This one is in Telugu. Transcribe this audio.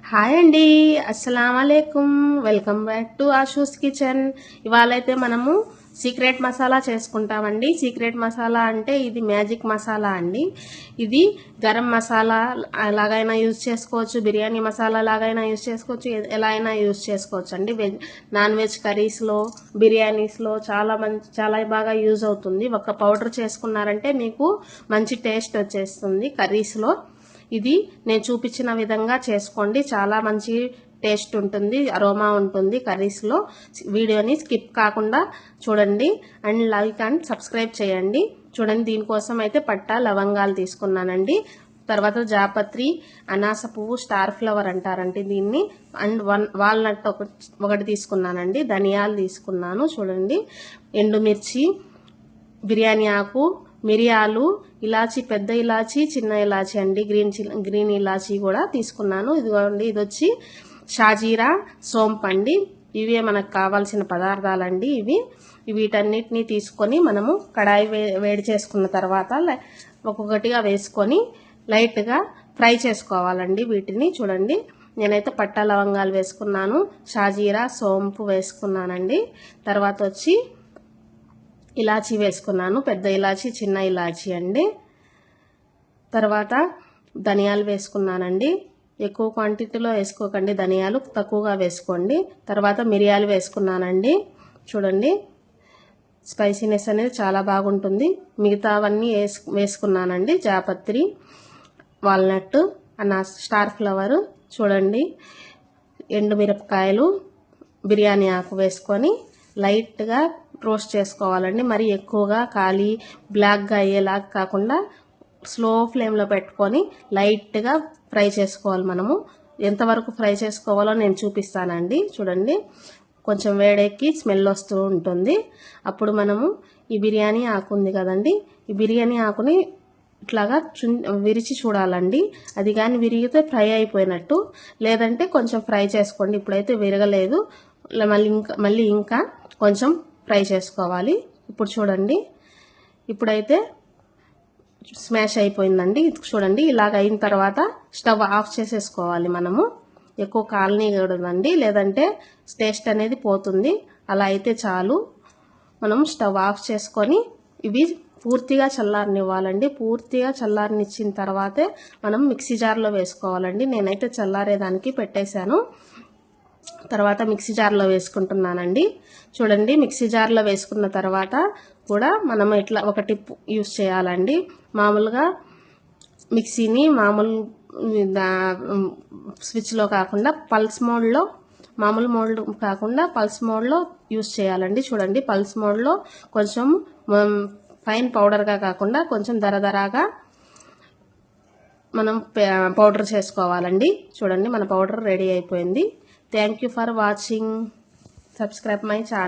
హాయ్ అండి, అస్సలం వాలేకుమ్. Welcome back to Ashu's kitchen. ఇవాళైతే మనము సీక్రెట్ మసాలా చేసుకుంటామండి. సీక్రెట్ మసాలా అంటే ఇది మ్యాజిక్ మసాలా అండి. ఇది గరం మసాలా లాగైనా యూజ్ చేసుకోవచ్చు, బిర్యానీ మసాలా లాగైనా యూజ్ చేసుకోవచ్చు, ఎలా అయినా యూజ్ చేసుకోవచ్చు అండి. నాన్ వెజ్ కర్రీస్లో, బిర్యానీస్లో చాలా బాగా యూజ్ అవుతుంది. ఒక పౌడర్ చేసుకున్నారంటే మీకు మంచి టేస్ట్ వచ్చేస్తుంది కర్రీస్లో. ఇది నేను చూపించిన విధంగా చేసుకోండి, చాలా మంచి టేస్ట్ ఉంటుంది, అరోమా ఉంటుంది కర్రీస్లో. వీడియోని స్కిప్ కాకుండా చూడండి అండ్ లైక్ అండ్ సబ్స్క్రైబ్ చేయండి. చూడండి, దీనికోసం అయితే పట్టా లవంగాలు తీసుకున్నానండి. తర్వాత జాపత్రి, అనాస పువ్వు, స్టార్ ఫ్లవర్ అంటారండి దీన్ని, అండ్ వాల్నట్ ఒకటి తీసుకున్నానండి. ధనియాలు తీసుకున్నాను చూడండి, ఎండుమిర్చి, బిర్యానీ ఆకు, మిరియాలు, ఇలాచి, పెద్ద ఇలాచి, చిన్న ఇలాచి అండి, గ్రీన్ ఇలాచి కూడా తీసుకున్నాను. ఇదిగోండి, ఇది వచ్చి షాజీరా, సోంపు అండి. ఇవే మనకు కావాల్సిన పదార్థాలండి. వీటన్నిటిని తీసుకొని మనము కడాయి వేడి చేసుకున్న తర్వాత ఒక్కొక్కటిగా వేసుకొని లైట్గా ఫ్రై చేసుకోవాలండి వీటిని. చూడండి, నేనైతే పట్టా లవంగాలు వేసుకున్నాను, షాజీరా, సోంపు వేసుకున్నానండి. తర్వాత వచ్చి ఇలాచీ వేసుకున్నాను, పెద్ద ఇలాచి, చిన్న ఇలాచి అండి. తర్వాత ధనియాలు వేసుకున్నానండి. ఎక్కువ క్వాంటిటీలో వేసుకోకండి, ధనియాలు తక్కువగా వేసుకోండి. తర్వాత మిరియాలు వేసుకున్నానండి. చూడండి, స్పైసీనెస్ అనేది చాలా బాగుంటుంది. మిగతావన్నీ వేసుకున్నానండి. జాపత్రి, వాల్నట్, స్టార్ ఫ్లవర్, చూడండి, ఎండుమిరపకాయలు, బిర్యానీ ఆకు వేసుకొని లైట్గా రోస్ట్ చేసుకోవాలండి. మరి ఎక్కువగా కాలి బ్లాక్గా అయ్యేలాగా కాకుండా స్లో ఫ్లేమ్లో పెట్టుకొని లైట్గా ఫ్రై చేసుకోవాలి. మనము ఎంతవరకు ఫ్రై చేసుకోవాలో నేను చూపిస్తానండి. చూడండి, కొంచెం వేడెక్కి స్మెల్ వస్తూ ఉంటుంది. అప్పుడు మనము ఈ బిర్యానీ ఆకు ఉంది కదండి, ఈ బిర్యానీ ఆకుని ఇట్లాగా విరిచి చూడాలండి. అది కానీ విరిగితే ఫ్రై అయిపోయినట్టు, లేదంటే కొంచెం ఫ్రై చేసుకోండి. ఇప్పుడైతే విరగలేదు, మళ్ళీ ఇంకా కొంచెం ఫ్రై చేసుకోవాలి. ఇప్పుడు చూడండి, ఇప్పుడైతే స్మాష్ అయిపోయిందండి. చూడండి, ఇలాగ అయిన తర్వాత స్టవ్ ఆఫ్ చేసేసుకోవాలి. మనము ఎక్కువ కాలనీయకూడదండి, లేదంటే టేస్ట్ అనేది పోతుంది. అలా అయితే చాలు. మనం స్టవ్ ఆఫ్ చేసుకొని ఇవి పూర్తిగా చల్లారనివ్వాలండి. పూర్తిగా చల్లారనిచ్చిన తర్వాతే మనం మిక్సీ జార్లో వేసుకోవాలండి. నేనైతే చల్లారేదానికి పెట్టేశాను. తర్వాత మిక్సీ జార్లో వేసుకుంటున్నానండి. చూడండి, మిక్సీ జార్లో వేసుకున్న తర్వాత కూడా మనం ఇట్లా ఒక టిప్ యూస్ చేయాలండి. మామూలుగా మిక్సీని స్విచ్లో కాకుండా పల్స్ మోడ్లో, మామూలు మోడ్ కాకుండా పల్స్ మోడ్లో యూస్ చేయాలండి. చూడండి, పల్స్ మోడ్లో కొంచెం ఫైన్ పౌడర్గా కాకుండా కొంచెం దరదరాగా మనం పౌడర్ చేసుకోవాలండి. చూడండి, మన పౌడర్ రెడీ అయిపోయింది. Thank you for watching. Subscribe my channel.